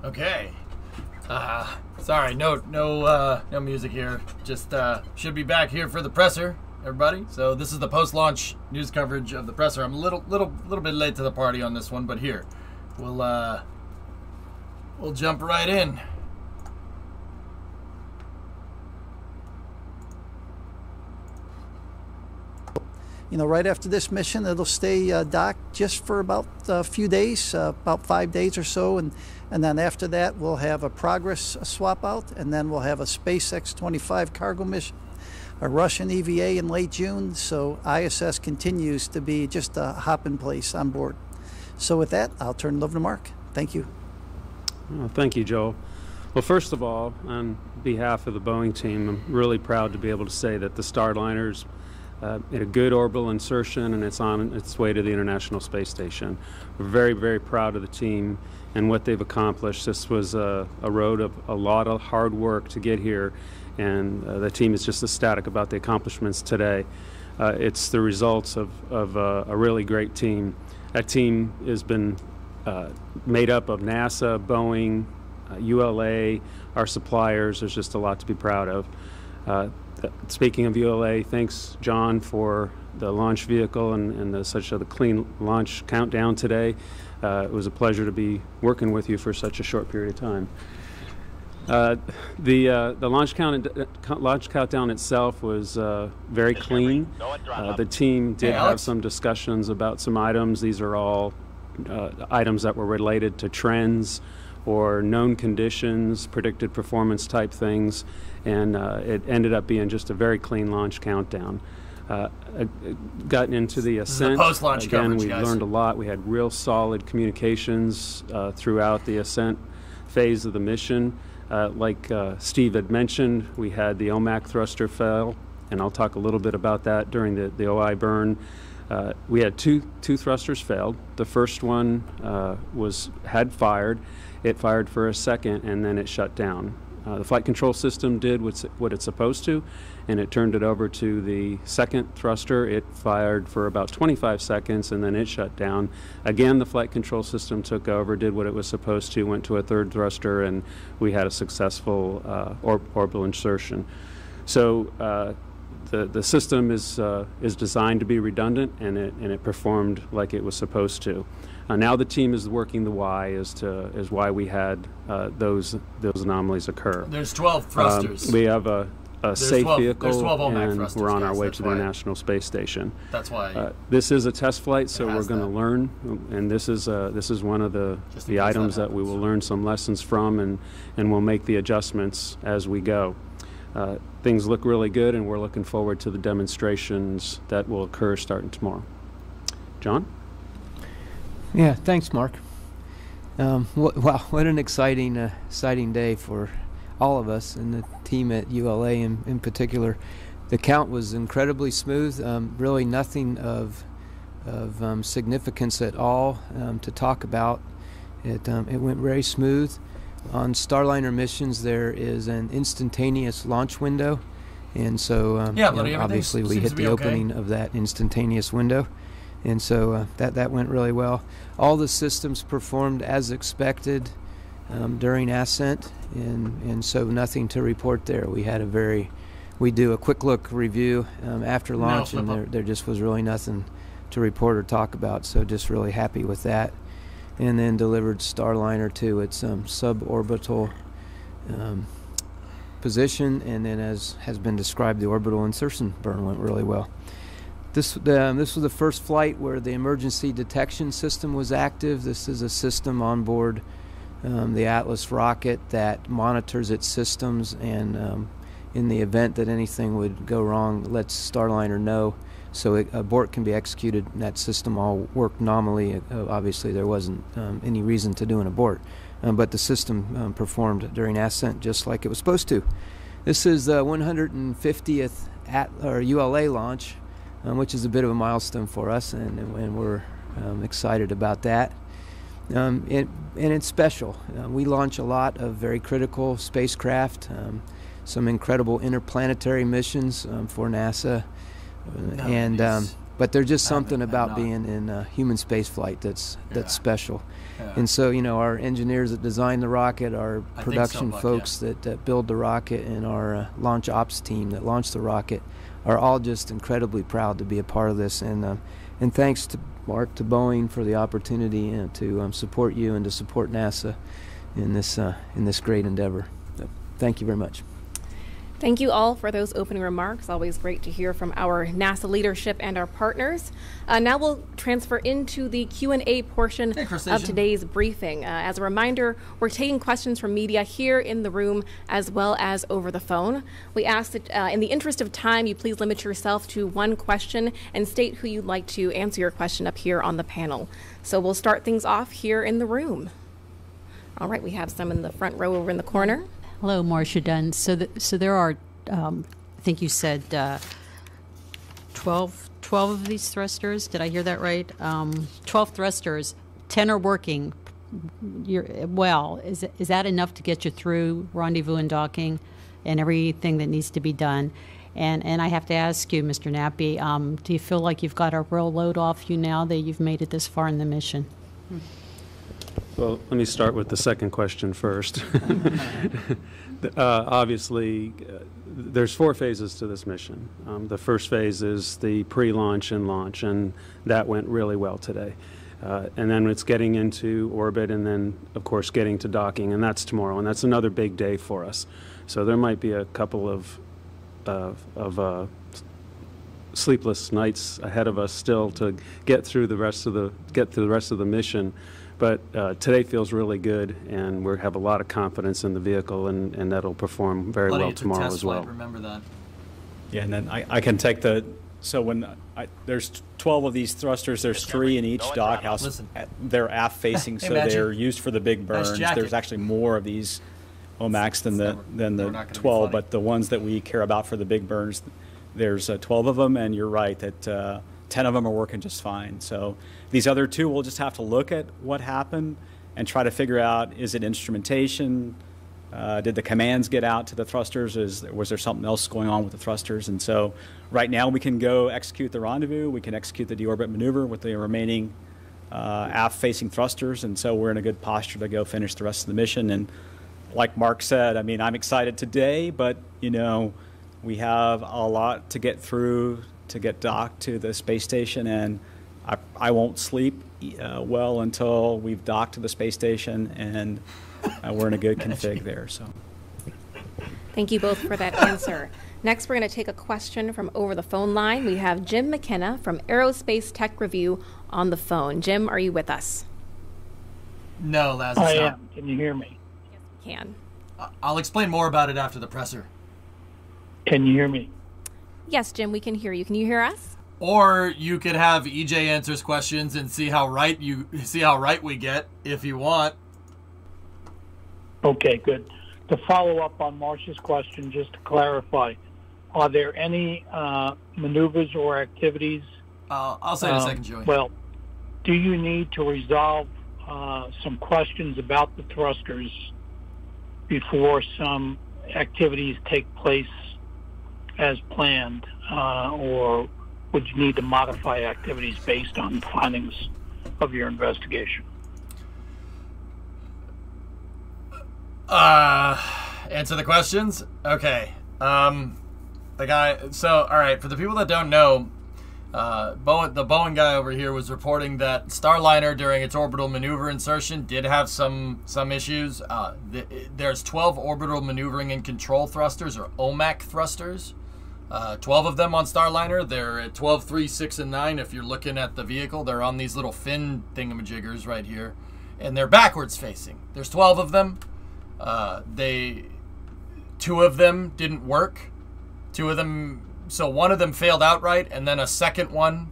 Okay. Sorry, no music here. Just should be back here for the presser, everybody. So this is the post-launch news coverage of the presser. I'm a little bit late to the party on this one, but here we'll jump right in. You know, right after this mission, it'll stay docked just for about a few days, about 5 days or so, and then after that, we'll have a progress swap out, and then we'll have a SpaceX 25 cargo mission, a Russian EVA in late June. So ISS continues to be just a hopping place on board. So with that, I'll turn it over to Mark. Thank you. Well, thank you, Joel. Well, first of all, on behalf of the Boeing team, I'm really proud to be able to say that the Starliner's in a good orbital insertion, and it's on its way to the International Space Station. We're very, very proud of the team and what they've accomplished. This was a road of a lot of hard work to get here, and the team is just ecstatic about the accomplishments today. It's the results of a really great team. That team has been made up of NASA, Boeing, ULA, our suppliers. There's just a lot to be proud of. Speaking of ULA, thanks, John, for the launch vehicle and such a clean launch countdown today. It was a pleasure to be working with you for such a short period of time. The launch countdown itself was very clean. The team did have some discussions about some items. These are all items that were related to trends or known conditions, predicted performance type things, and it ended up being just a very clean launch countdown. Gotten into the ascent, again, we learned a lot. We had real solid communications throughout the ascent phase of the mission. Like Steve had mentioned, we had the OMAC thruster fail, and I'll talk a little bit about that during the OI burn. We had two thrusters failed. The first one had fired. It fired for a second, and then it shut down. The flight control system did what it's supposed to, and it turned it over to the second thruster. It fired for about 25 seconds, and then it shut down. Again, the flight control system took over, did what it was supposed to, went to a third thruster, and we had a successful orbital insertion. So the system is designed to be redundant, and it performed like it was supposed to. Now the team is working the why as why we had those anomalies occur. There's 12 thrusters. We have a safe vehicle, and we're on our way to the International Space Station. That's why. This is a test flight, so we're going to learn, and this is one of the items that we will learn some lessons from, and we'll make the adjustments as we go. Things look really good, and we're looking forward to the demonstrations that will occur starting tomorrow. John? Yeah, thanks, Mark. Wow, what an exciting day for all of us and the team at ULA in particular. The count was incredibly smooth. Really nothing of significance at all to talk about. It went very smooth. On Starliner missions, there is an instantaneous launch window, and so obviously we hit the opening of that instantaneous window. And so that went really well. All the systems performed as expected during ascent, and so nothing to report there. We do a quick look review after launch, and there just was really nothing to report or talk about. So just really happy with that. And then delivered Starliner to its suborbital position, and then as has been described, the orbital insertion burn went really well. This was the first flight where the emergency detection system was active. This is a system on board the Atlas rocket that monitors its systems, and in the event that anything would go wrong, lets Starliner know. So abort can be executed, and that system all worked nominally. Obviously, there wasn't any reason to do an abort, but the system performed during ascent just like it was supposed to. This is the 150th ULA launch, which is a bit of a milestone for us, and we're excited about that. And it's special. We launch a lot of very critical spacecraft, some incredible interplanetary missions for NASA, and but there's just something about being in human space flight that's special. Yeah. And so, our engineers that design the rocket, our production folks that build the rocket, and our launch ops team that launched the rocket are all just incredibly proud to be a part of this. And thanks to Mark, to Boeing for the opportunity to support you and to support NASA in this great endeavor. So, thank you very much. Thank you all for those opening remarks. Always great to hear from our NASA leadership and our partners. Now we'll transfer into the Q&A portion of today's briefing. As a reminder, we're taking questions from media here in the room as well as over the phone. We ask that in the interest of time, you please limit yourself to one question and state who you'd like to answer your question up here on the panel. So we'll start things off here in the room. All right, we have some in the front row over in the corner. Hello, Marcia Dunn. So there are, I think you said 12 of these thrusters. Did I hear that right? 12 thrusters, 10 are working. Is that enough to get you through rendezvous and docking and everything that needs to be done? And I have to ask you, Mr. Nappy, do you feel like you've got a real load off you now that you've made it this far in the mission? Well, let me start with the second question first. Obviously, there's 4 phases to this mission. The first phase is the pre-launch and launch, and that went really well today. And then it's getting into orbit, and then, of course, getting to docking, and that's tomorrow, and that's another big day for us. So there might be a couple of sleepless nights ahead of us still to get through the rest of the mission. But today feels really good, and we have a lot of confidence in the vehicle, and that'll perform very well tomorrow as well. Remember that. Yeah, and then I can take so there's 12 of these thrusters, there's 3 in each dockhouse. Listen. They're aft facing, so they're used for the big burns. There's actually more of these OMACs than the 12, but the ones that we care about for the big burns, there's 12 of them, and you're right that 10 of them are working just fine. So these other 2, we'll just have to look at what happened and try to figure out, is it instrumentation? Did the commands get out to the thrusters? Was there something else going on with the thrusters? And so right now we can go execute the rendezvous. We can execute the deorbit maneuver with the remaining aft-facing thrusters. And so we're in a good posture to go finish the rest of the mission. And like Mark said, I mean, I'm excited today, but, we have a lot to get through to get docked to the space station, and I won't sleep well until we've docked to the space station, and we're in a good config there. So, thank you both for that answer. Next, we're going to take a question from over the phone line. We have Jim McKenna from Aerospace Tech Review on the phone. Jim, are you with us? No, Lazarus. I am. Can you hear me? Yes, we can. I'll explain more about it after the presser. Can you hear me? Yes, Jim, we can hear you. Can you hear us? Or you could have EJ answers questions and see how right we get if you want. Okay, good. To follow up on Marcia's question, just to clarify, are there any maneuvers or activities? I'll say in a second, Joey. Well, do you need to resolve some questions about the thrusters before some activities take place as planned, or would you need to modify activities based on the findings of your investigation? Answer the questions? Okay. All right, for the people that don't know, the Boeing guy over here was reporting that Starliner during its orbital maneuver insertion did have some issues. There's 12 orbital maneuvering and control thrusters, or OMAC thrusters. 12 of them on Starliner. They're at 12, 3, 6, and 9. If you're looking at the vehicle, they're on these little fin thingamajiggers right here, and they're backwards facing. There's 12 of them. 2 of them didn't work. 2 of them, so one of them failed outright, and then a second one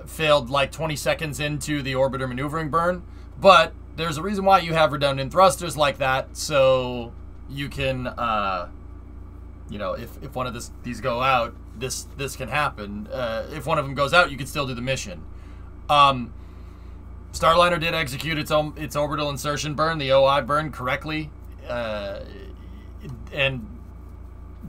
failed like 20 seconds into the orbiter maneuvering burn. But there's a reason why you have redundant thrusters like that, so you can if one of these go out, this can happen. If one of them goes out, you can still do the mission. Starliner did execute its orbital insertion burn, the OI burn, correctly, and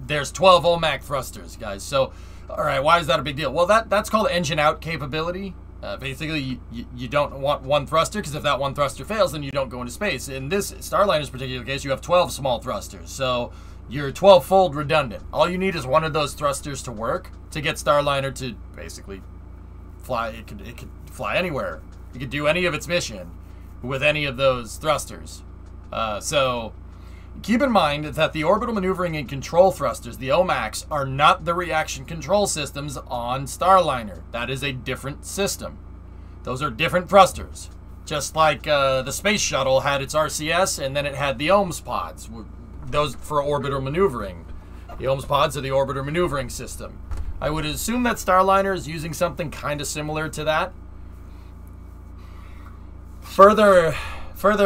there's 12 OMAC thrusters, guys. So All right, why is that a big deal? Well, that's called engine out capability. Basically, you don't want one thruster, because if that one thruster fails, then you don't go into space. In this Starliner's particular case, you have 12 small thrusters, so you're 12-fold redundant. All you need is one of those thrusters to work to get Starliner to basically fly. It could fly anywhere. It could do any of its mission with any of those thrusters. So keep in mind that the orbital maneuvering and control thrusters, the OMACs, are not the reaction control systems on Starliner. That is a different system. Those are different thrusters. Just like the space shuttle had its RCS, and then it had the OMS pods. Those for orbital maneuvering. The OMS pods are the orbital maneuvering system. I would assume that Starliner is using something kind of similar to that. Further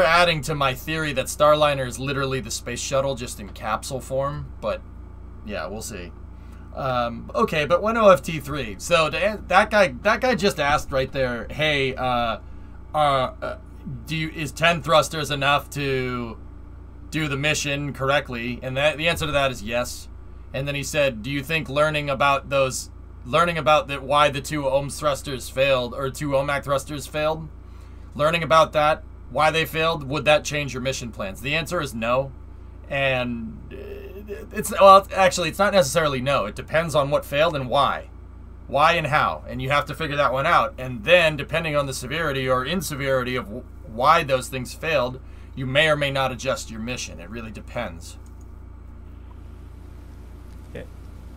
adding to my theory that Starliner is literally the space shuttle just in capsule form, but yeah, we'll see. Okay, but when OFT-3? So that guy just asked right there, hey, is 10 thrusters enough to do the mission correctly? And the answer to that is yes. And then he said, do you think learning about why the two OMS thrusters failed, or two OMAC thrusters failed, learning about that, why they failed, would that change your mission plans? The answer is no. And it's not necessarily no. It depends on what failed and why. Why and how. And you have to figure that one out. And then, depending on the severity or inseverity of why those things failed, you may or may not adjust your mission. It really depends.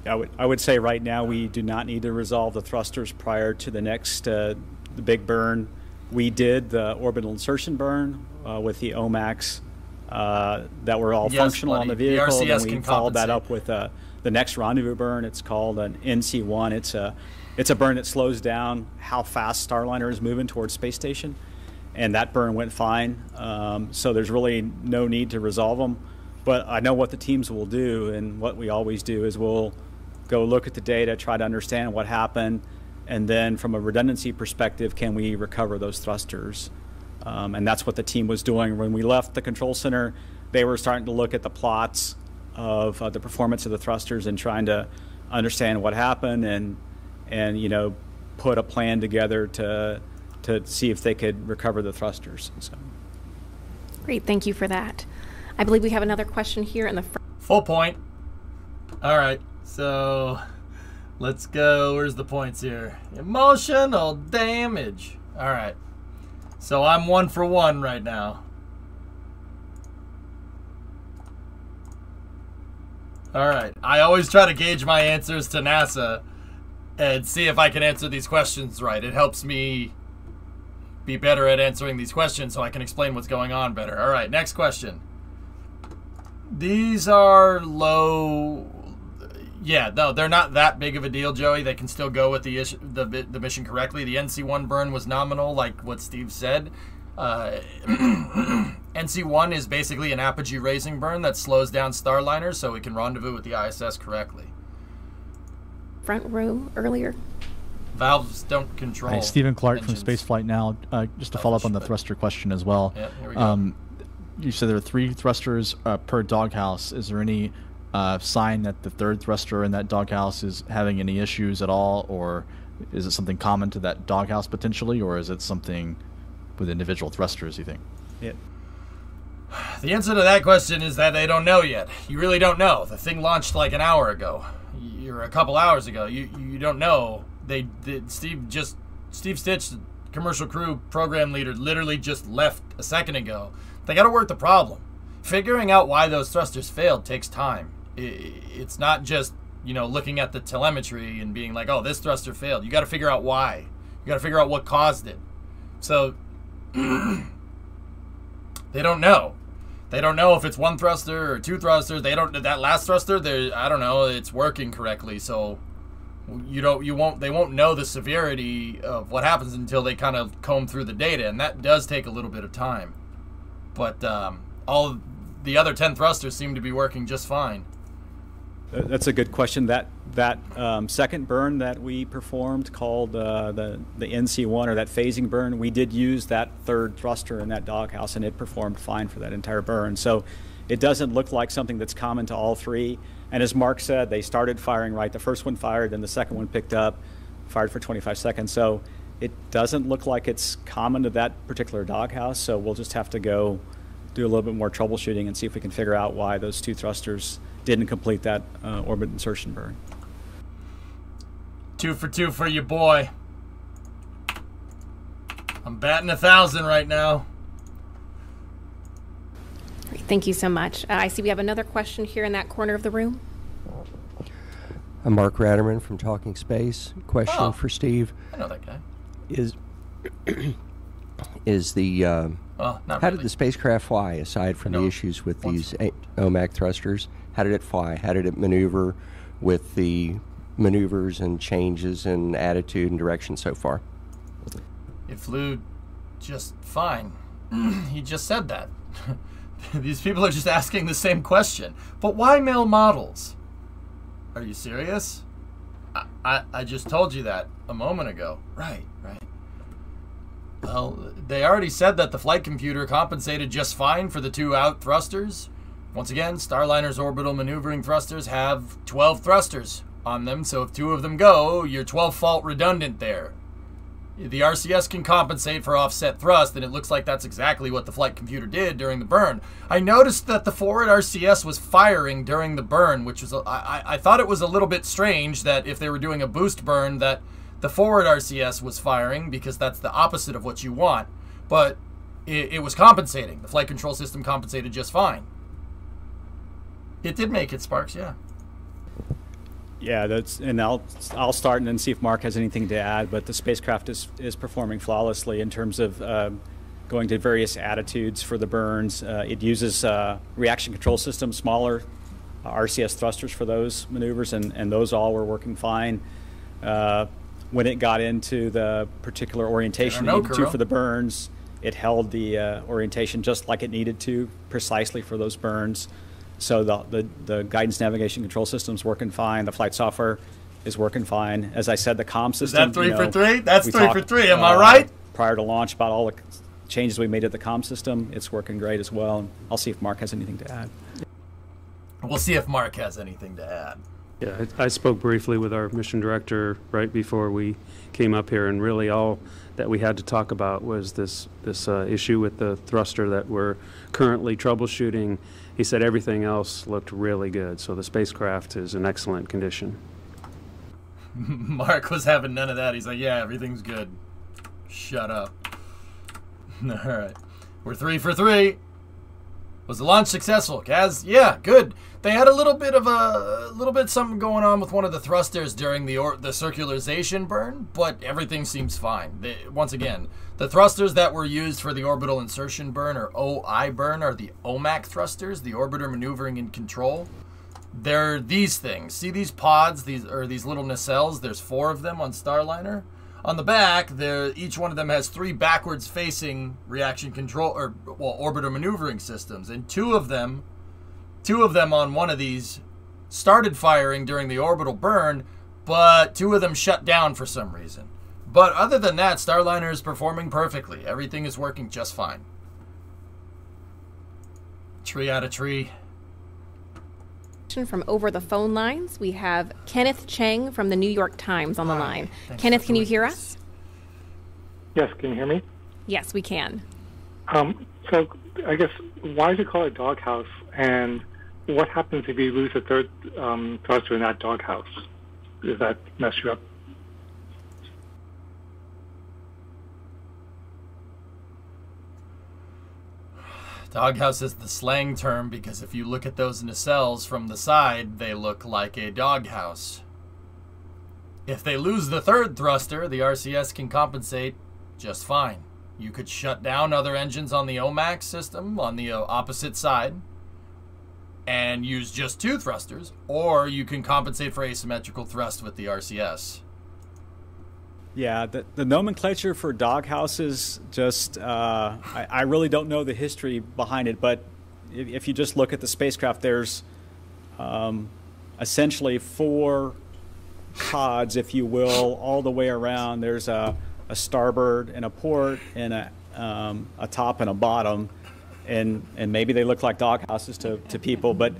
I would say right now we do not need to resolve the thrusters prior to the next the big burn. We did the orbital insertion burn with the OMACs that were all functional on the vehicle. The and we followed that up with the next rendezvous burn. It's called an NC1. It's a burn that slows down how fast Starliner is moving towards space station, and that burn went fine. So there's really no need to resolve them. But I know what the teams will do, and what we always do is we'll go look at the data, try to understand what happened, and then from a redundancy perspective, can we recover those thrusters? And that's what the team was doing. When we left the control center, they were starting to look at the plots of the performance of the thrusters and trying to understand what happened, and you know, put a plan together to see if they could recover the thrusters. So. Great, thank you for that. I believe we have another question here in the front. Full point. All right, so let's go. Where's the points here? Emotional damage. All right. So I'm 1 for 1 right now. All right. I always try to gauge my answers to NASA and see if I can answer these questions right. It helps me be better at answering these questions so I can explain what's going on better. All right. Next question. These are low. Yeah, no, they're not that big of a deal, Joey. They can still go with the mission correctly. The NC1 burn was nominal, like what Steve said. NC1 is basically an apogee raising burn that slows down Starliner so it can rendezvous with the ISS correctly. Front row earlier. Valves don't control. Hi, Stephen Clark engines. from Spaceflight Now. Just to follow up on the thruster question as well. Yeah, here we go. You said there are 3 thrusters per doghouse. Is there any sign that the 3rd thruster in that doghouse is having any issues at all, or is it something common to that doghouse potentially, or is it something with individual thrusters, you think? Yeah. The answer to that question is that they don't know yet. You really don't know. The thing launched like an hour ago, or a couple hours ago. You don't know. Steve Stitch, the commercial crew program leader, literally just left a second ago. They got to work the problem. Figuring out why those thrusters failed takes time. It's not just, you know, looking at the telemetry and being like, oh, this thruster failed. You got to figure out why. You got to figure out what caused it. So they don't know. They don't know if it's 1 thruster or 2 thrusters. They don't. That last thruster, I don't know. It's working correctly. So they won't know the severity of what happens until they kind of comb through the data, and that does take a little bit of time. But all the other 10 thrusters seem to be working just fine. That's a good question. That second burn that we performed, called the NC1, or that phasing burn, we did use that 3rd thruster in that doghouse, and it performed fine for that entire burn. So It doesn't look like something that's common to all three. And as Mark said, they started firing right. The first one fired, then the second one picked up, fired for 25 seconds. So it doesn't look like it's common to that particular doghouse. So we'll just have to go do a little bit more troubleshooting and see if we can figure out why those two thrusters didn't complete that orbit insertion burn. 2 for 2 for you, boy. I'm batting 1,000 right now. Great. Thank you so much. I see we have another question here in that corner of the room. I'm Mark Ratterman from Talking Space. Question for Steve. I know that guy. Is the not how really. did the spacecraft fly aside from the issues with these OMAC thrusters? How did it fly? How did it maneuver with the maneuvers and changes in attitude and direction so far? It flew just fine. He just said that. These people are just asking the same question. But why male models? Are you serious? I just told you that a moment ago. Right. Well, they already said that the flight computer compensated just fine for the 2 out thrusters. Once again, Starliner's orbital maneuvering thrusters have 12 thrusters on them, so if 2 of them go, you're 12 fault redundant there. The RCS can compensate for offset thrust, and it looks like that's exactly what the flight computer did during the burn. I noticed that the forward RCS was firing during the burn, which was, I thought it was a little bit strange that if they were doing a boost burn that the forward RCS was firing, because that's the opposite of what you want. But it was compensating. The flight control system compensated just fine. It did make it, Sparks, yeah. Yeah, and I'll start and then see if Mark has anything to add. But the spacecraft is performing flawlessly in terms of going to various attitudes for the burns. It uses reaction control system, smaller RCS thrusters for those maneuvers, and those all were working fine. When it got into the particular orientation it needed to for the burns, it held the orientation just like it needed to, precisely for those burns. So the guidance navigation control system's working fine. The flight software is working fine. As I said, the comm system. Is that 3 for 3? That's 3 for 3. Am I right? Prior to launch, about all the changes we made at the comm system, it's working great as well. And I'll see if Mark has anything to add. We'll see if Mark has anything to add. Yeah, I spoke briefly with our mission director right before we came up here, and really all that we had to talk about was this issue with the thruster that we're currently troubleshooting. He said everything else looked really good, so the spacecraft is in excellent condition. Mark was having none of that. He's like, yeah, everything's good. Shut up. All right. We're 3 for 3. Was the launch successful, Kaz? Yeah, good. They had a little bit something going on with one of the thrusters during the circularization burn, but everything seems fine. Once again, the thrusters that were used for the orbital insertion burn, or OI burn, are the OMAC thrusters, the orbiter maneuvering and control. They're these things. See these pods, these little nacelles? There's 4 of them on Starliner. On the back, each one of them has 3 backwards-facing reaction control, orbiter maneuvering systems, and two of them on one of these started firing during the orbital burn, but 2 of them shut down for some reason. But other than that, Starliner is performing perfectly. Everything is working just fine. Tree out of tree. From over the phone lines, we have Kenneth Chang from the New York Times on the line. Kenneth, can you hear us? Yes, can you hear me? Yes, we can. So I guess, why is it called a doghouse, and what happens if you lose a third thruster in that doghouse? Does that mess you up? Doghouse is the slang term because if you look at those nacelles from the side, they look like a doghouse. If they lose the third thruster, the RCS can compensate just fine. You could shut down other engines on the OMAC system on the opposite side and use just 2 thrusters, or you can compensate for asymmetrical thrust with the RCS. Yeah, the nomenclature for doghouses, just I really don't know the history behind it, but if you just look at the spacecraft, there's essentially 4 pods, if you will, all the way around. There's a starboard and a port and a top and a bottom, and maybe they look like doghouses to people, but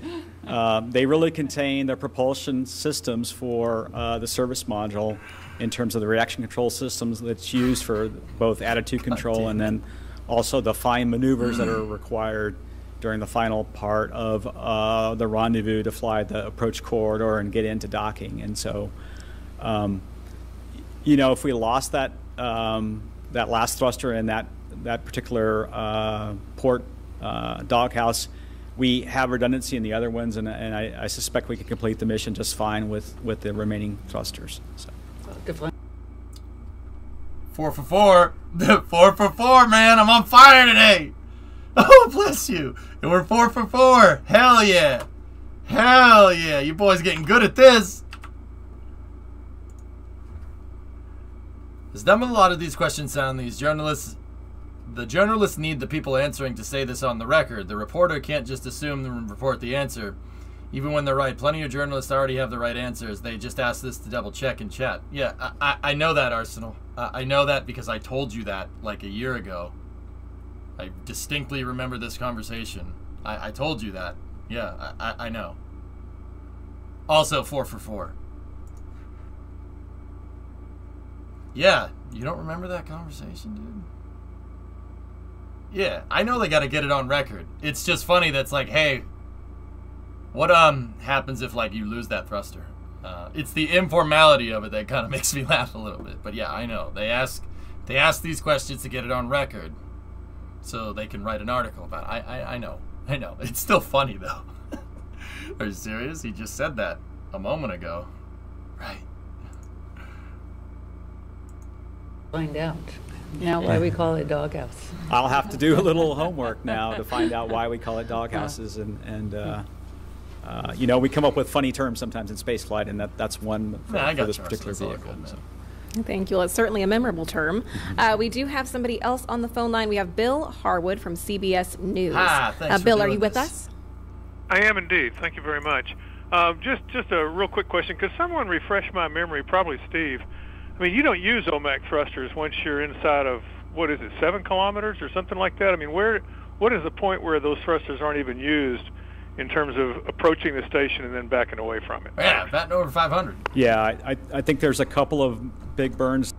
they really contain the propulsion systems for the service module in terms of the reaction control systems that's used for both attitude control and then also the fine maneuvers that are required during the final part of the rendezvous to fly the approach corridor and get into docking. And so, you know, if we lost that that last thruster in that particular port doghouse, we have redundancy in the other ones, and I suspect we can complete the mission just fine with the remaining thrusters. So. 4 for 4. 4 for 4, man. I'm on fire today. Oh, bless you. And we're 4 for 4. Hell yeah. Hell yeah. You boys getting good at this. As dumb as a lot of these questions sound, the journalists need the people answering to say this on the record. The reporter can't just assume and report the answer. Even when they're right, plenty of journalists already have the right answers. They just ask this to double check in chat. Yeah, I know that, Arsenal. I know that because I told you that like a year ago. I distinctly remember this conversation. I told you that. Yeah, I know. Also 4 for 4. Yeah, you don't remember that conversation, dude? Yeah, I know they got to get it on record. It's just funny that's like, hey, what happens if like you lose that thruster? It's the informality of it that kind of makes me laugh a little bit. But yeah, I know they ask these questions to get it on record, so they can write an article about it. I know. It's still funny though. Are you serious? He just said that a moment ago, right? Find out. Now why we call it doghouse. I'll have to do a little homework now to find out why we call it doghouses, and you know, we come up with funny terms sometimes in spaceflight, and that's one for this particular vehicle. So. Thank you. Well, it's certainly a memorable term. We do have somebody else on the phone line. We have Bill Harwood from CBS News. Thanks Bill, are you with us? I am indeed. Thank you very much. Just a real quick question. Could someone refresh my memory, probably Steve? I mean, you don't use OMAC thrusters once you're inside of, what is it, 7 kilometers or something like that? I mean, what is the point where those thrusters aren't even used in terms of approaching the station and then backing away from it? Yeah, batting over 500. Yeah, I think there's a couple of big burns.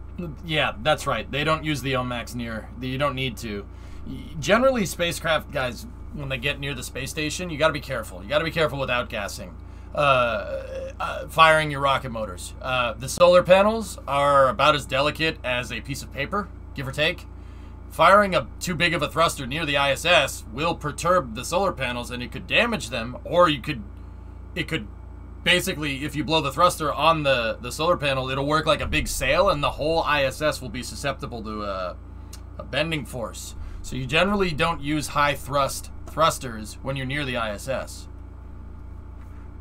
Yeah, that's right. They don't use the OMACs near. You don't need to. Generally, spacecraft guys, when they get near the space station, you got to be careful. You got to be careful with outgassing. Firing your rocket motors. The solar panels are about as delicate as a piece of paper, give or take. Firing too big of a thruster near the ISS will perturb the solar panels, and it could damage them, or it could basically, if you blow the thruster on the solar panel, it'll work like a big sail, and the whole ISS will be susceptible to a bending force. So you generally don't use high thrusters when you're near the ISS.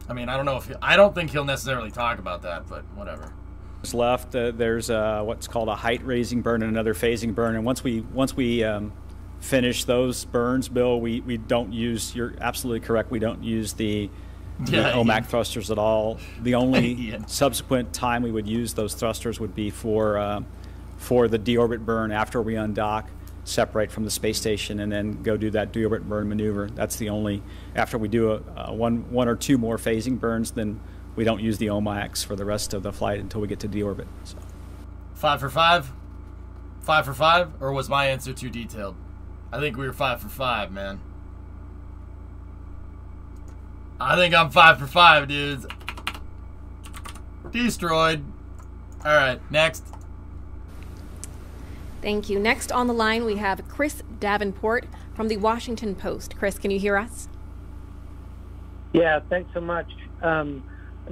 I mean, I don't think he'll necessarily talk about that, but whatever. Left, there's what's called a height-raising burn and another phasing burn, and once we finish those burns, Bill, we don't use. You're absolutely correct. We don't use the OMAC thrusters at all. The only subsequent time we would use those thrusters would be for the deorbit burn after we undock, separate from the space station, and then go do that deorbit burn maneuver. That's the only. After we do one or two more phasing burns, then we don't use the OMACs for the rest of the flight until we get to deorbit. So. 5 for 5? 5 for 5? Or was my answer too detailed? I think we were 5 for 5, man. I think I'm 5 for 5, dudes. Destroyed. All right, next. Thank you. Next on the line, we have Chris Davenport from the Washington Post. Chris, can you hear us? Yeah, thanks so much. I'm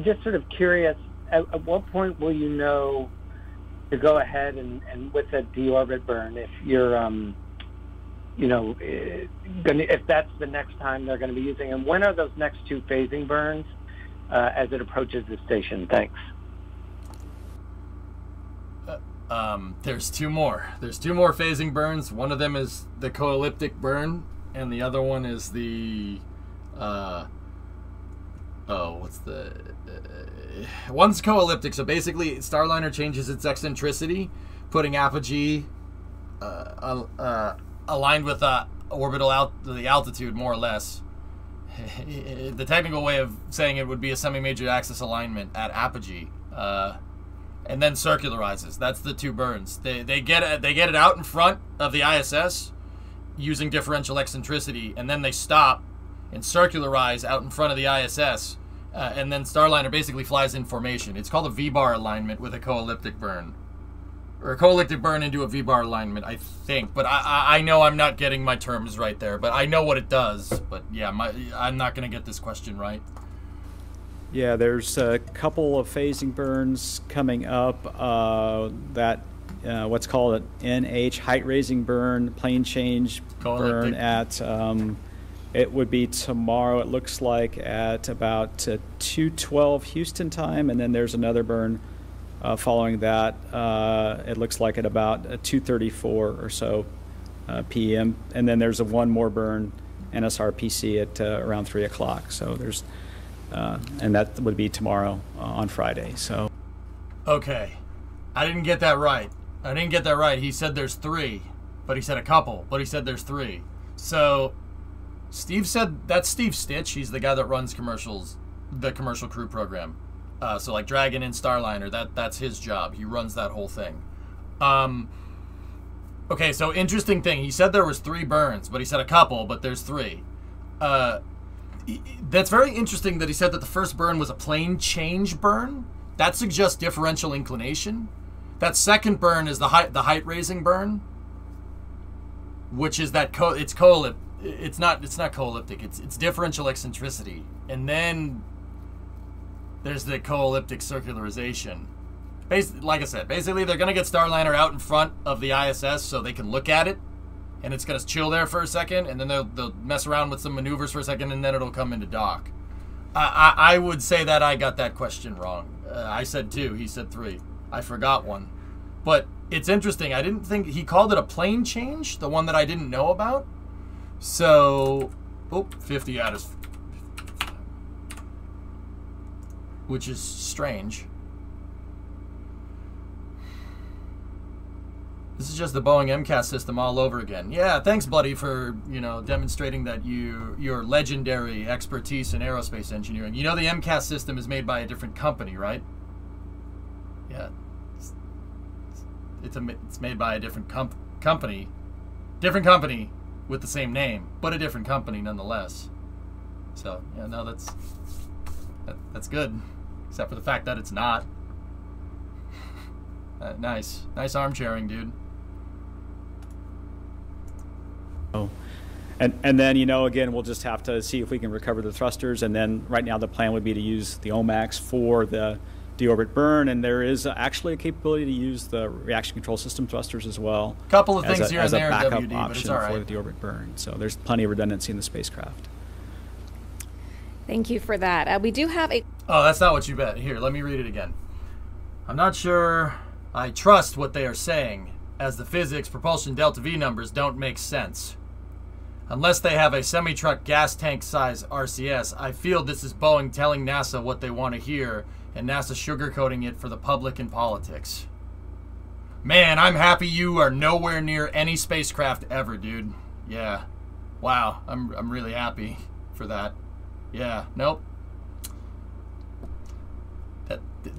just sort of curious, at what point will you know to go ahead and with a deorbit burn, if you're, if that's the next time they're going to be using them? When are those next two phasing burns as it approaches the station? Thanks. There's two more. There's two more phasing burns. One of them is the Coaliptic Burn, and the other one is the, one's Coaliptic. So basically, Starliner changes its eccentricity, putting apogee aligned with the altitude, more or less. The technical way of saying it would be a semi-major axis alignment at apogee, and then circularizes. That's the two burns. They get it out in front of the ISS using differential eccentricity, and then they stop and circularize out in front of the ISS, and then Starliner basically flies in formation. It's called a V-bar alignment with a coaliptic burn. Or a coaliptic burn into a V-bar alignment, I think. But I know I'm not getting my terms right there. But I know what it does. But yeah, I'm not going to get this question right. Yeah, there's a couple of phasing burns coming up. What's called an NH height-raising burn, plane change burn at, it would be tomorrow, it looks like, at about 2:12 Houston time. And then there's another burn following that, it looks like at about 2:34 or so p.m. And then there's one more burn, NSRPC, at around 3 o'clock. So there's, and that would be tomorrow on Friday. So, okay, I didn't get that right. He said there's 3, but he said a couple, but he said there's 3. So Steve said that's Steve Stitch. He's the guy that runs commercials, the commercial crew program. So like Dragon and Starliner, that's his job. He runs that whole thing. Okay, so interesting thing. He said there was 3 burns, but he said a couple, but there's 3. That's very interesting that he said that the first burn was a plane change burn. That suggests differential inclination. That second burn is the height raising burn, which is that it's not coaliptic. It's differential eccentricity, and then there's the coaliptic circularization. Like I said, basically they're going to get Starliner out in front of the ISS so they can look at it, and it's going to chill there for a second, and then they'll mess around with some maneuvers for a second, and then it'll come into dock. I would say that I got that question wrong. I said 2, he said 3. I forgot one. But it's interesting. I didn't think he called it a plane change, the one that I didn't know about. So, 50 out is, which is strange. This is just the Boeing MCAS system all over again. Yeah, thanks, buddy, for demonstrating that your legendary expertise in aerospace engineering. You know the MCAS system is made by a different company, right? Yeah, it's made by a different company with the same name, but a different company nonetheless. So yeah, no, that's good, except for the fact that it's not. Nice arm chairing, dude. Oh, and then again, we'll just have to see if we can recover the thrusters, and then right now the plan would be to use the OMAX for the deorbit burn, and there is actually a capability to use the reaction control system thrusters as well. Couple of things here and there as a backup WD, option but it's all right. for the deorbit burn. So there's plenty of redundancy in the spacecraft. Thank you for that. We do have a... Oh, that's not what you bet. Here, let me read it again. I'm not sure I trust what they are saying, as the physics propulsion delta V numbers don't make sense. Unless they have a semi-truck gas tank size RCS, I feel this is Boeing telling NASA what they want to hear, and NASA sugarcoating it for the public and politics. Man, I'm happy you are nowhere near any spacecraft ever, dude. Yeah. Wow, I'm really happy for that. Yeah, nope.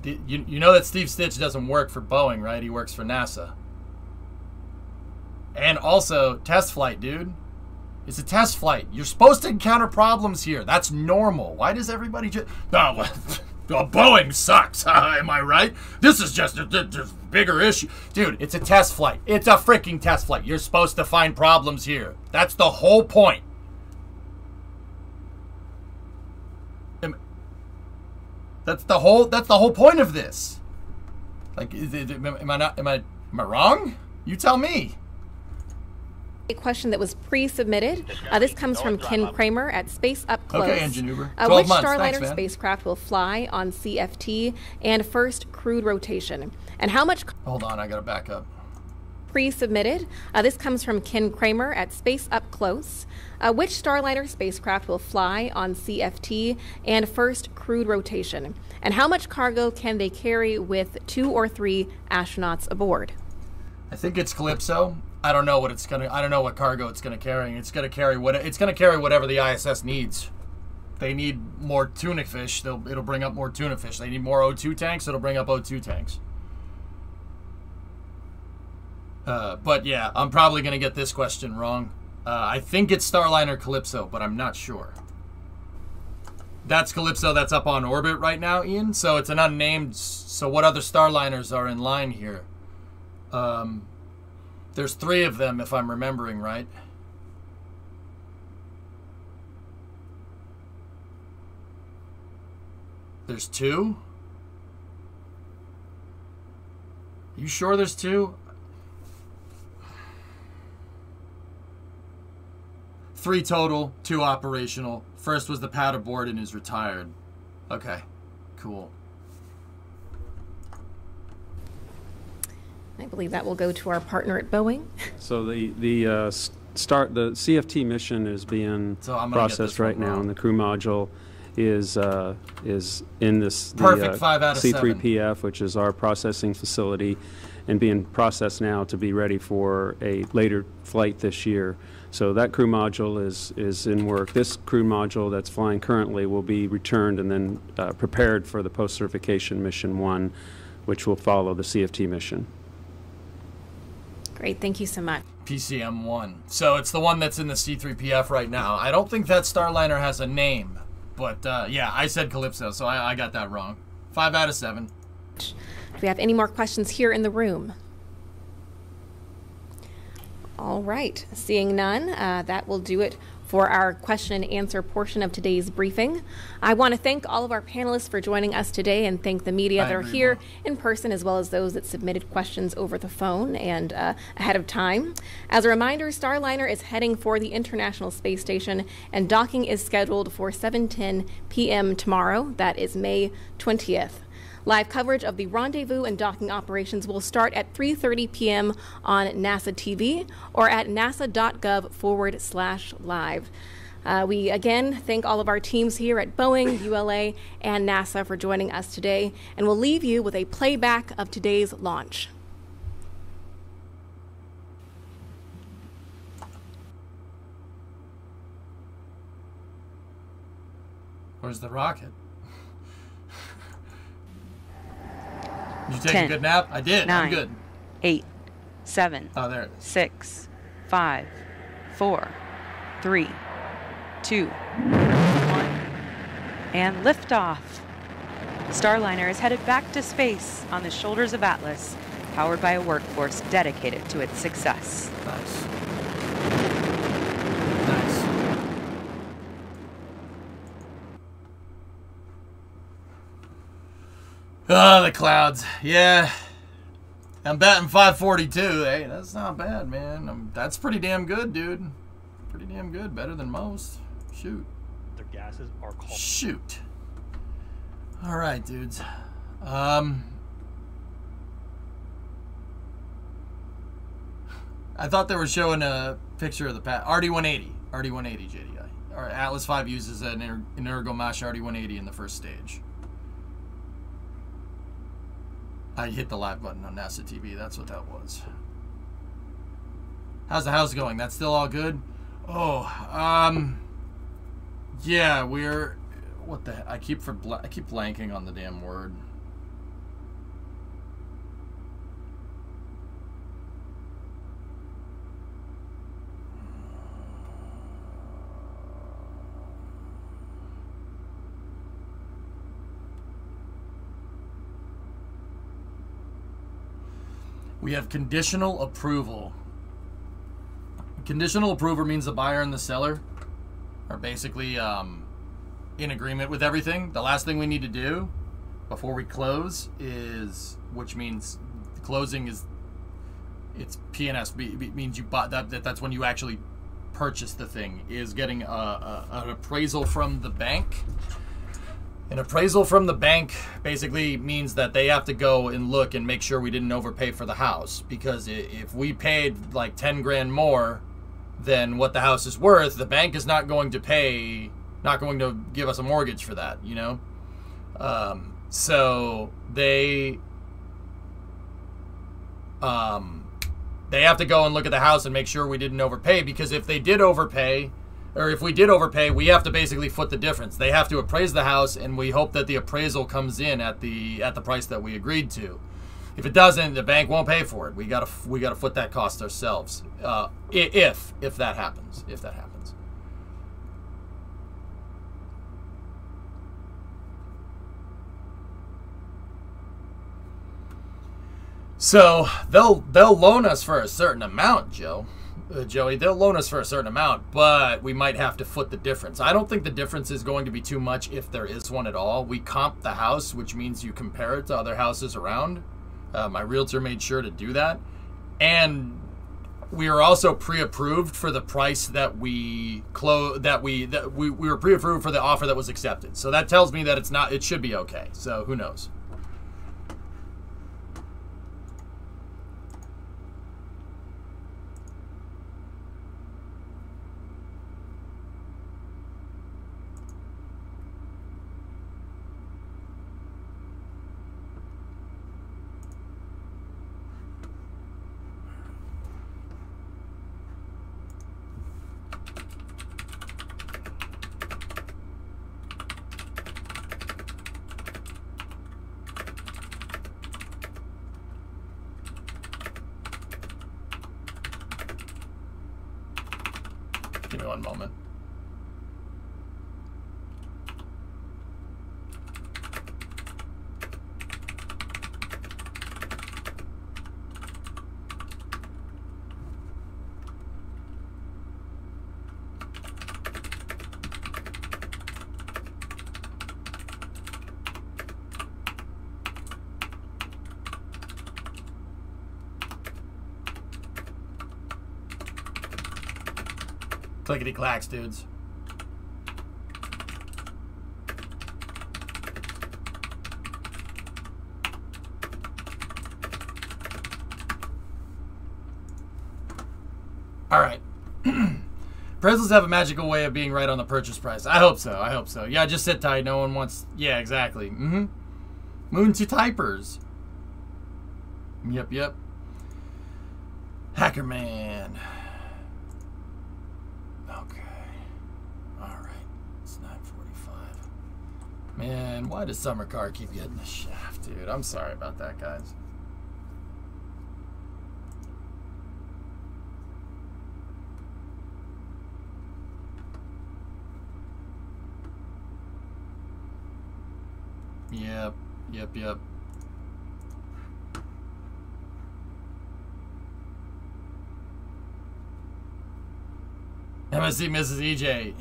You know that Steve Stitch doesn't work for Boeing, right? He works for NASA. And also, test flight, dude. It's a test flight. You're supposed to encounter problems here. That's normal. Why does everybody just... Oh, Boeing sucks. Am I right? This is just a bigger issue. Dude, it's a test flight. It's a freaking test flight. You're supposed to find problems here. That's the whole point. That's the whole point of this. Like, am I wrong? You tell me. A question that was pre-submitted. This comes from Ken Kramer at Space Up Close. Okay, Engine Uber. Which Starliner spacecraft will fly on CFT and first crewed rotation? And how much... Hold on, I gotta back up. Pre-submitted. This comes from Ken Kramer at Space Up Close. Which Starliner spacecraft will fly on CFT and first crewed rotation? And how much cargo can they carry with 2 or 3 astronauts aboard? I think it's Calypso. I don't know what it's gonna. I don't know what cargo it's gonna carry. It's gonna carry whatever the ISS needs. They need more tuna fish. It'll bring up more tuna fish. They need more O2 tanks. It'll bring up O2 tanks. But yeah, I'm probably gonna get this question wrong. I think it's Starliner Calypso, but I'm not sure. That's Calypso. That's up on orbit right now, Ian. So it's an unnamed. So what other Starliners are in line here? There's 3 of them, if I'm remembering right. There's 2? You sure there's 2? 3 total, 2 operational. First was the pad aboard and is retired. Okay, cool. I believe that will go to our partner at Boeing. So the CFT mission is being processed right now, and the crew module is in this perfect 5 out of 7. C3PF, which is our processing facility, and being processed now to be ready for a later flight this year. So that crew module is in work. This crew module that's flying currently will be returned and then prepared for the post-certification mission 1, which will follow the CFT mission. Great, thank you so much. PCM-1. So it's the one that's in the C3PF right now. I don't think that Starliner has a name, but yeah, I said Calypso, so I got that wrong. 5 out of 7. Do we have any more questions here in the room? All right, seeing none, that will do it for our question and answer portion of today's briefing. I want to thank all of our panelists for joining us today and thank the media that are here in person as well as those that submitted questions over the phone and ahead of time. As a reminder, Starliner is heading for the International Space Station and docking is scheduled for 7:10 p.m. tomorrow. That is May 20th. Live coverage of the rendezvous and docking operations will start at 3:30 p.m. on NASA TV or at nasa.gov/live. We again thank all of our teams here at Boeing, ULA, and NASA for joining us today, and we'll leave you with a playback of today's launch. Where's the rocket? Did you take 10, a good nap? I did. 9, I'm good. 8, 7, oh, there it is. 6, 5, 4, 3, 2, 1, and liftoff. Starliner is headed back to space on the shoulders of Atlas, powered by a workforce dedicated to its success. Nice. Oh, the clouds. Yeah. I'm batting 542. Hey, that's not bad, man. That's pretty damn good, dude. Pretty damn good. Better than most. Shoot. Their gases are called. Shoot. All right, dudes. I thought they were showing a picture of the RD-180. RD-180 JDI. Or Atlas V uses an Energomash RD-180 in the first stage. I hit the live button on NASA TV. That's what that was. How's the house going? That's still all good? Oh, yeah, we're... What the heck? I keep blanking on the damn word. We have conditional approval. Conditional approval means the buyer and the seller are basically in agreement with everything. The last thing we need to do before we close is, which means the closing is, it's P&S, means you bought that's when you actually purchase the thing, is getting an appraisal from the bank. An appraisal from the bank basically means that they have to go and look and make sure we didn't overpay for the house. Because if we paid like 10 grand more than what the house is worth, the bank is not going to give us a mortgage for that, you know? So they they have to go and look at the house and make sure we didn't overpay, because if they did overpay, or if we did overpay, we have to basically foot the difference. They have to appraise the house, and we hope that the appraisal comes in at the price that we agreed to. If it doesn't, the bank won't pay for it. We gotta foot that cost ourselves. If that happens. So they'll loan us for a certain amount, Joey. They'll loan us for a certain amount, but we might have to foot the difference. I don't think the difference is going to be too much, if there is one at all. We comp the house, which means you compare it to other houses around. My realtor made sure to do that, and we are also pre-approved for the price that we were pre-approved for the offer that was accepted. So that tells me that it should be okay. So who knows? Give me one moment. Clickety clacks, dudes. All right. Appraisals have a magical way of being right on the purchase price. I hope so. I hope so. Yeah, just sit tight. No one wants... Yeah, exactly. Moon to typers. Yep. Hacker man. Man, why does Summer Car keep getting the shaft, dude? I'm sorry about that, guys. Yep. MSC Mrs. EJ.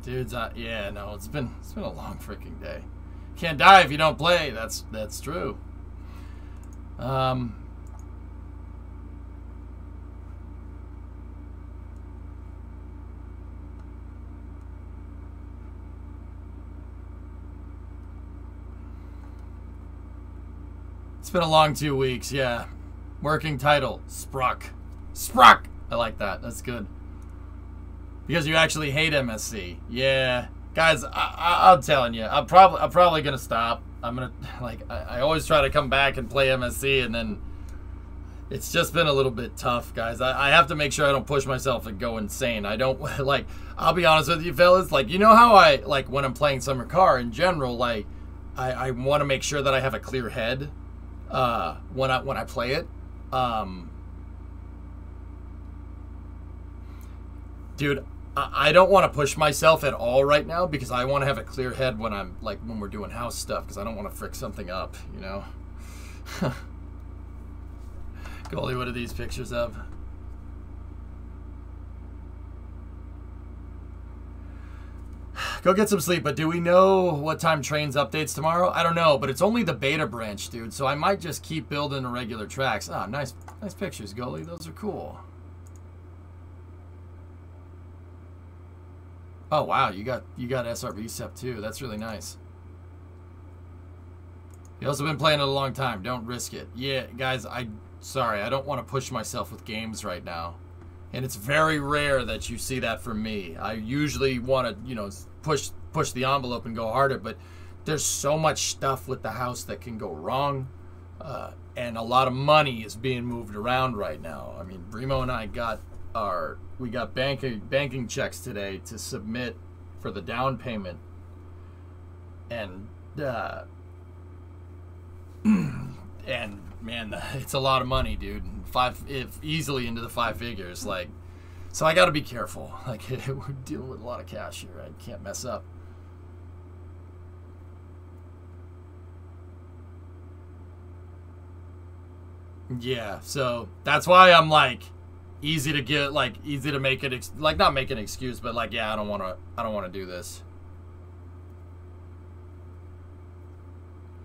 Dudes, yeah, no, it's been a long freaking day. Can't die if you don't play. That's true. It's been a long 2 weeks, yeah. Working title, Spruck. I like that. That's good. Because you actually hate MSC. Yeah. Guys, I'm telling you, I'm probably gonna stop. I'm gonna, I always try to come back and play MSC, and then it's just been a little bit tough, guys. I have to make sure I don't push myself and go insane. I don't, I'll be honest with you fellas, you know how when I'm playing Summer Car in general, I want to make sure that I have a clear head when I play it. Dude, I don't want to push myself at all right now, because I want to have a clear head when I'm when we're doing house stuff, because I don't want to frick something up, you know. Goalie, what are these pictures of? Go get some sleep, but do we know what time trains updates tomorrow? I don't know, but it's only the beta branch, dude, so I might just keep building the regular tracks. Ah, nice pictures, Goalie. Those are cool. Oh wow, you got SRB SEP too. That's really nice. You've also been playing it a long time. Don't risk it. Yeah, guys, sorry, I don't want to push myself with games right now. And it's very rare that you see that from me. I usually want to, push the envelope and go harder, but there's so much stuff with the house that can go wrong. And a lot of money is being moved around right now. I mean, Brimo and I got banking checks today to submit for the down payment, and and man, it's a lot of money, dude. Easily into the 5 figures. Like, so I got to be careful. Like, we're dealing with a lot of cash here. I can't mess up. Yeah, so that's why I'm like easy to make it not make an excuse, but like, yeah, I don't want to do this.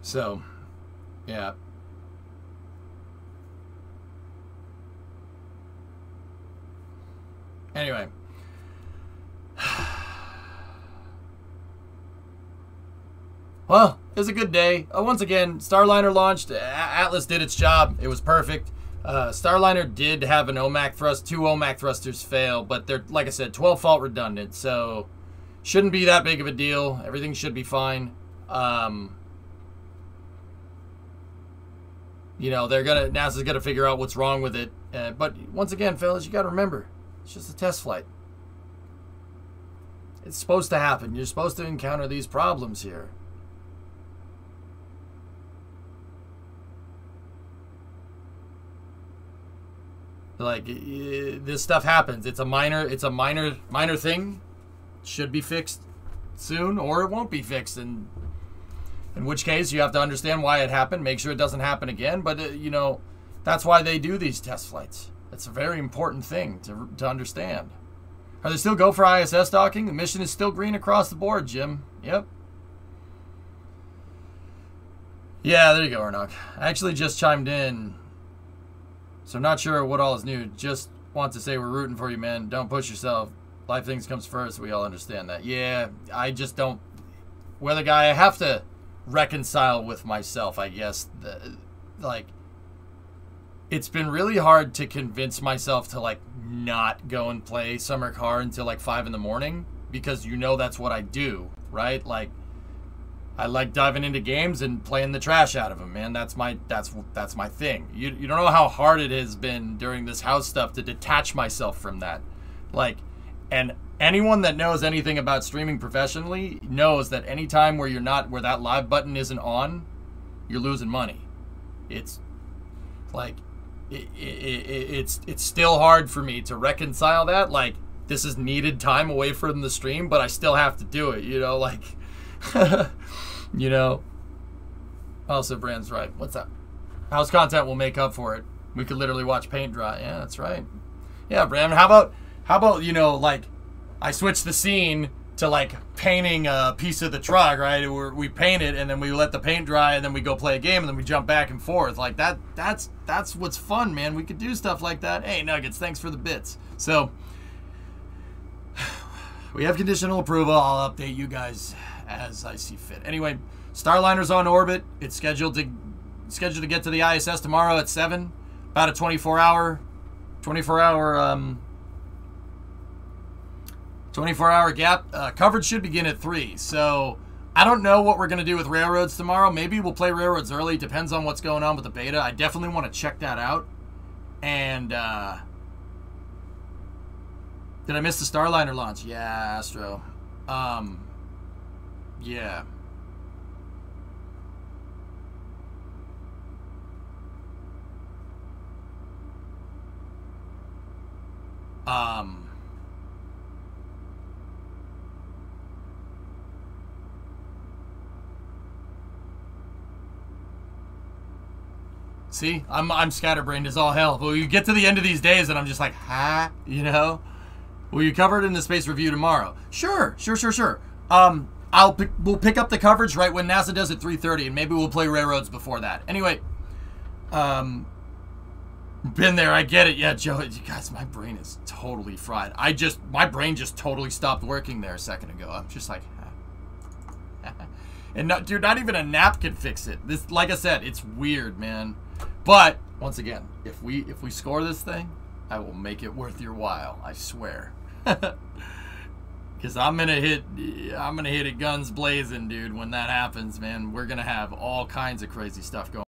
So, yeah. Anyway. Well, it was a good day. Once again, Starliner launched. Atlas did its job. It was perfect. Starliner did have an OMAC thrust. 2 OMAC thrusters fail, but they're, like I said, 12 fault redundant, so shouldn't be that big of a deal. Everything should be fine. You know, NASA's gonna figure out what's wrong with it. But once again, fellas, you gotta remember, it's just a test flight. It's supposed to happen. You're supposed to encounter these problems here. Like, this stuff happens. It's a minor thing. Should be fixed soon, or it won't be fixed. And in which case, you have to understand why it happened. Make sure it doesn't happen again. But you know, that's why they do these test flights. It's a very important thing to understand. Are they still go for ISS docking? The mission is still green across the board, Jim. Yep. Yeah, there you go, Arnok. I actually just chimed in. So I'm not sure what all is new. Just want to say we're rooting for you, man. Don't push yourself. Life things comes first. We all understand that. Yeah, I just don't. Weather guy, I have to reconcile with myself, I guess. Like, it's been really hard to convince myself to, like, not go and play Summer Car until, like, 5 in the morning. Because you know that's what I do, right? Like, I like diving into games and playing the trash out of them, man. That's my thing. You don't know how hard it has been during this house stuff to detach myself from that. Like, and anyone that knows anything about streaming professionally knows that any time where where that live button isn't on, you're losing money. It's like it's still hard for me to reconcile that. Like, this is needed time away from the stream, but I still have to do it. You know, like. You know, also Brand's right. What's that? House content will make up for it. We could literally watch paint dry. Yeah, that's right. Yeah, Brand. How about you know, like, I switch the scene to like painting a piece of the truck, right? We paint it and then we let the paint dry and then we go play a game and then we jump back and forth. Like that's what's fun, man. We could do stuff like that. Hey, Nuggets, thanks for the bits. So we have conditional approval. I'll update you guys as I see fit. Anyway, Starliner's on orbit. It's scheduled to get to the ISS tomorrow at 7. About a 24-hour gap. Coverage should begin at 3. So I don't know what we're gonna do with railroads tomorrow. Maybe we'll play railroads early. Depends on what's going on with the beta. I definitely want to check that out. And did I miss the Starliner launch? Yeah, Astro. Yeah. See, I'm scatterbrained as all hell. But you get to the end of these days and I'm just like, ha, you know? Will you cover it in the space review tomorrow? Sure. We'll pick up the coverage right when NASA does at 3:30, and maybe we'll play railroads before that. Anyway, been there, I get it. Yeah, Joe, you guys, my brain is totally fried. My brain just totally stopped working there a second ago. I'm just like, and dude, not even a nap can fix it. This, like I said, it's weird, man. But once again, if we score this thing, I will make it worth your while. I swear. Because I'm gonna hit it guns blazing, dude. When that happens, man, we're gonna have all kinds of crazy stuff going on.